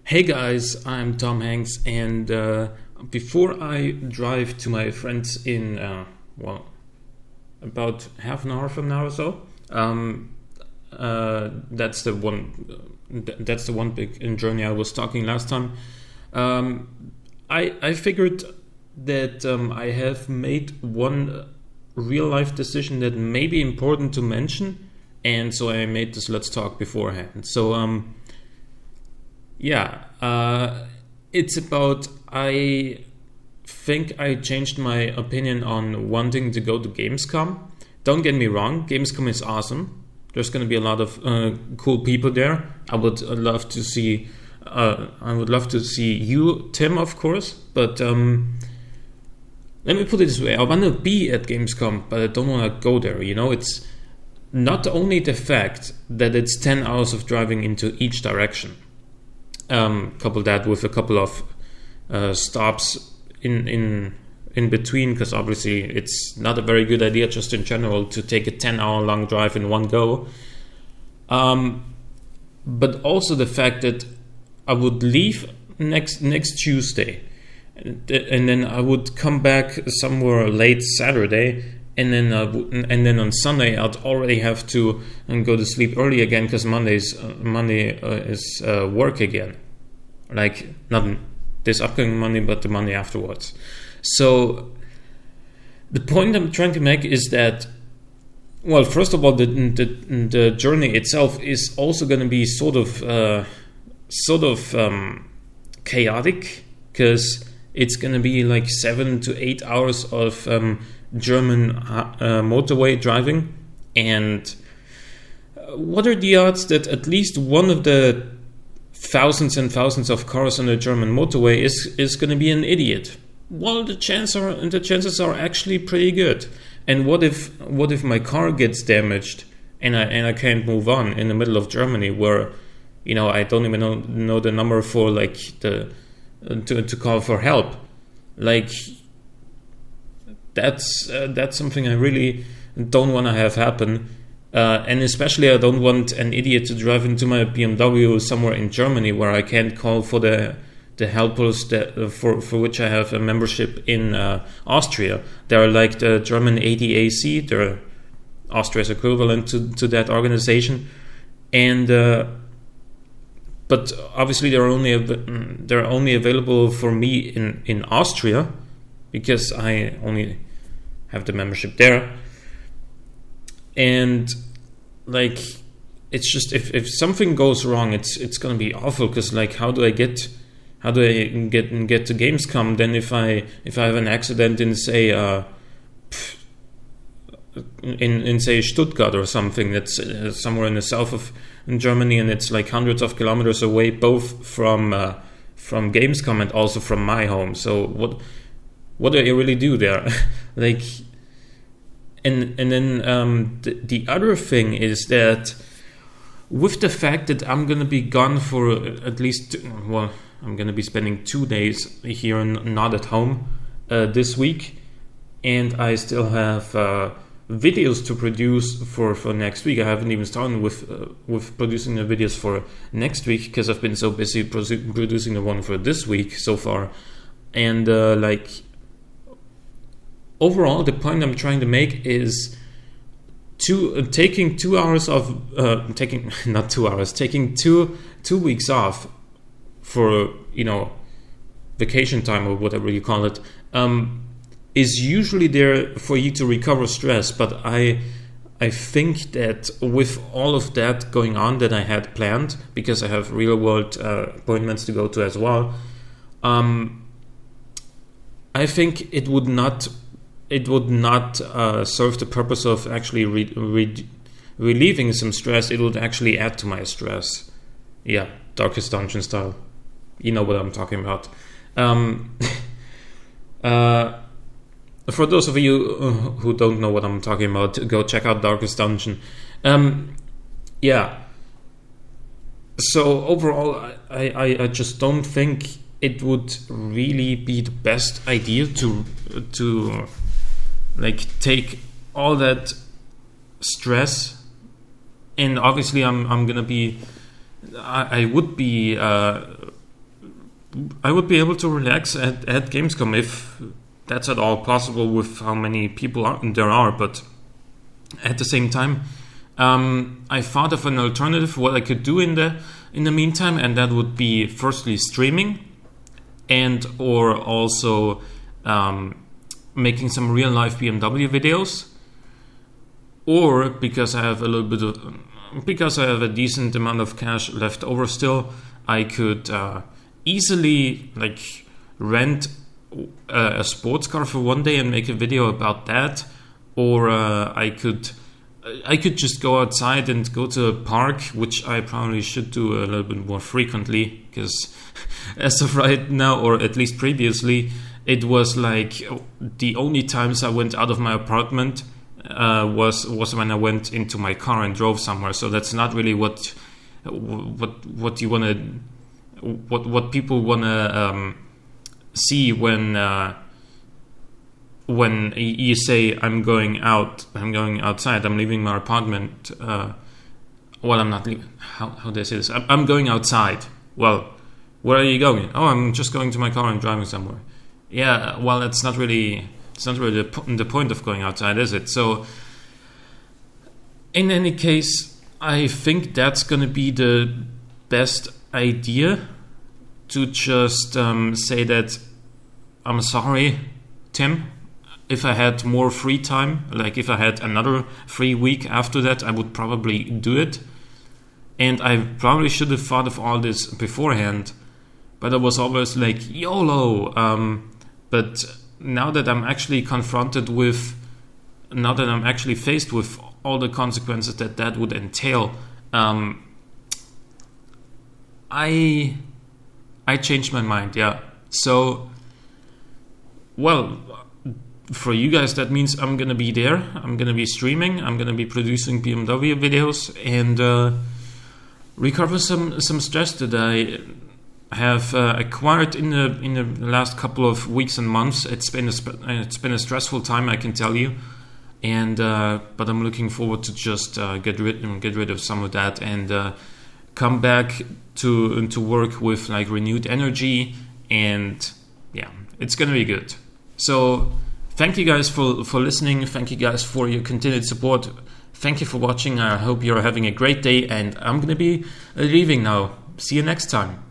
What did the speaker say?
Hey guys, I'm Tom Hanks, and before I drive to my friends in about half an hour from now or so, that's the one big journey I was talking last time. I figured that I have made one real life decision that may be important to mention, and so I made this Let's Talk beforehand. So it's about, I think I changed my opinion on wanting to go to Gamescom. Don't get me wrong, Gamescom is awesome. There's going to be a lot of cool people there. I would love to see you, Tim, of course. But let me put it this way: I want to be at Gamescom, but I don't want to go there. You know, it's not only the fact that it's 10 hours of driving into each direction. Couple that with a couple of stops in between, because obviously it's not a very good idea just in general to take a 10-hour long drive in one go. But also the fact that I would leave next Tuesday, and then I would come back somewhere late Saturday, and then on Sunday I'd already have to go to sleep early again, because Monday is work again. Like, not this upcoming Monday, but the Monday afterwards. So the point I'm trying to make is that, well, first of all, the journey itself is also going to be sort of chaotic, because it's going to be like 7 to 8 hours of German motorway driving. And what are the odds that at least one of the thousands and thousands of cars on the German motorway is going to be an idiot? Well, the chances are actually pretty good. And what if my car gets damaged and I can't move on in the middle of Germany, where, you know, I don't even know the number for like to call for help? Like, that's something I really don't want to have happen. And especially I don't want an idiot to drive into my BMW somewhere in Germany where I can't call for the helpers for which I have a membership in Austria. They're like the German ADAC, they're Austria's equivalent to that organization. And but obviously they're only available for me in Austria, because I only have the membership there. And like, it's just, if something goes wrong, it's gonna be awful, because like, how do I get to Gamescom then if I have an accident in say in say Stuttgart or something that's somewhere in the south of Germany, and it's like hundreds of kilometers away, both from Gamescom and also from my home. So what do I really do there? Like, and then the other thing is that, with the fact that I'm going to be gone for at least, well, I'm going to be spending 2 days here and not at home this week, and I still have videos to produce for next week. I haven't even started with producing the videos for next week, because I've been so busy producing the one for this week so far. And overall, the point I'm trying to make is taking 2 hours of taking 2 weeks off for, you know, vacation time or whatever you call it, is usually there for you to recover stress. But I think that with all of that going on that I had planned, because I have real world appointments to go to as well, I think it would not serve the purpose of actually relieving some stress. It would actually add to my stress. Yeah, Darkest Dungeon style. You know what I'm talking about. For those of you who don't know what I'm talking about, go check out Darkest Dungeon. Yeah. So overall, I just don't think it would really be the best idea to like take all that stress. And obviously I would be would be able to relax at Gamescom if that's at all possible with how many people there are. But at the same time, I thought of an alternative what I could do in the meantime, and that would be firstly streaming, and or also making some real life BMW videos, or because I have a decent amount of cash left over still, I could easily like rent a sports car for one day and make a video about that, or I could just go outside and go to a park, which I probably should do a little bit more frequently, because as of right now, or at least previously, it was like the only times I went out of my apartment was when I went into my car and drove somewhere. So that's not really what you want to, what people want to see when you say I'm going outside, I'm leaving my apartment. Well, I'm not leaving. How do I say this? I'm going outside. Well, where are you going? Oh, I'm just going to my car and driving somewhere. Yeah, well, it's not really the point of going outside, is it? So, in any case, I think that's going to be the best idea, to just say that I'm sorry, Tim. If I had more free time, like if I had another free week after that, I would probably do it. And I probably should have thought of all this beforehand, but I was always like, YOLO. But now that I'm actually faced with all the consequences that would entail, I changed my mind, yeah. So, well, for you guys, that means I'm going to be there. I'm going to be streaming. I'm going to be producing BMW videos and recover some stress that I have acquired in the last couple of weeks and months. It's been a stressful time, I can tell you, and but I'm looking forward to just get rid of some of that and come back to work with like renewed energy, and yeah, it's gonna be good. So thank you guys for listening. Thank you guys for your continued support. Thank you for watching. I hope you're having a great day, and I'm gonna be leaving now. See you next time.